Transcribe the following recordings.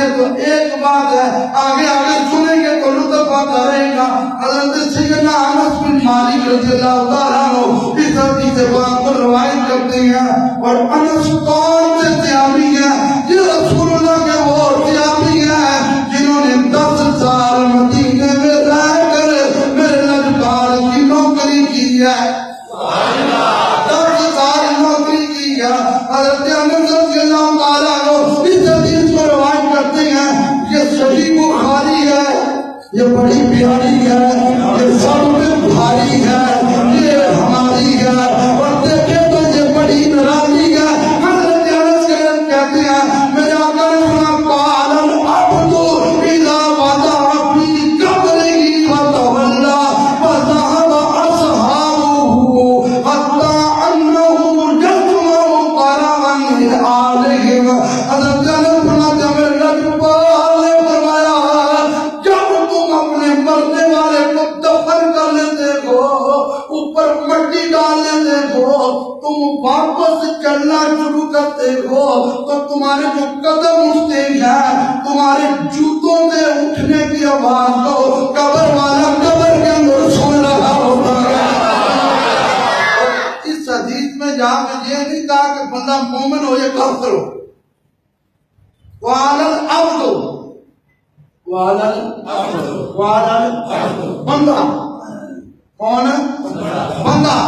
یہ تو ایک بات ہے، آگے آگے سنیں گے تو لطف آتا رہے گا۔ حضرت سیدنا انس بن مالک رضی اللہ تعالیٰ عنہ اس حدیث پاک کو روایت کرتے ہیں، اور انس کون سے صحابی ہیں؟ یہ رسول اللہ کے وہ صحابی ہیں جنہوں نے 10 سال مدینے میں رہ کر میرے لشکار کی نوکری کی ہے۔ 10 سال نوکری کی ہے۔ حضرت انس رضی اللہ تعالیٰ عنہ اس حدیث کو روایت کرتے ہیں، یہ صحیح بخاری ہے، یہ بڑی پیاری ہے، یہ سب میں بھاری ہے، یہ ہماری ہے، اور دیکھیں تو یہ بڑی نرالی ہے۔ حضرت انس کہتے ہیں میرے آقا نے فرمایا قال العبد اذا وضع في قبره فتولى فذهب اصحابه حتى انه جسمه طرحا من آلهم۔ حضرت انس فرماتے ہیں میرے لجپال نے فرمایا جب تم اپنے مرنے والے کو دفن کر لیتے ہو، اوپر مٹی ڈال لیتے ہو، تم واپس چلنا شروع کرتے ہو تو تمہارے جو قدم اٹھتے ہیں، تمہارے جوتوں سے اٹھنے کی آواز تو قبر والا قبر کے اندر سن رہا ہوتا ہے۔ اس حدیث میں جہاں پہ یہ نہیں کہا کہ بندہ مومن ہو یا کافر ہو، قال العبد بندہ، کون بندہ۔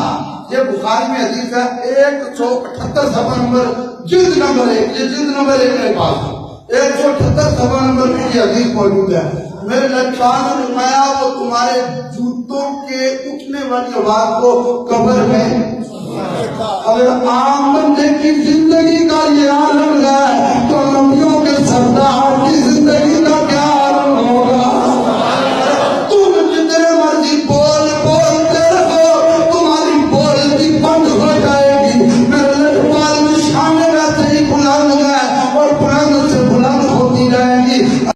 یہ بخاری میں حدیث ہے 178 صفحہ نمبر جلد نمبر 1، یہ جلد نمبر 1 میرے پاس 178 صفحہ نمبر میں یہ حدیث موجود ہے۔ میرے لچان نے فرمایا وہ تمہارے جوتوں کے اٹھنے والی آواز کو قبر میں، اگر عام بندے کی زندگی کا یہ عالم ہے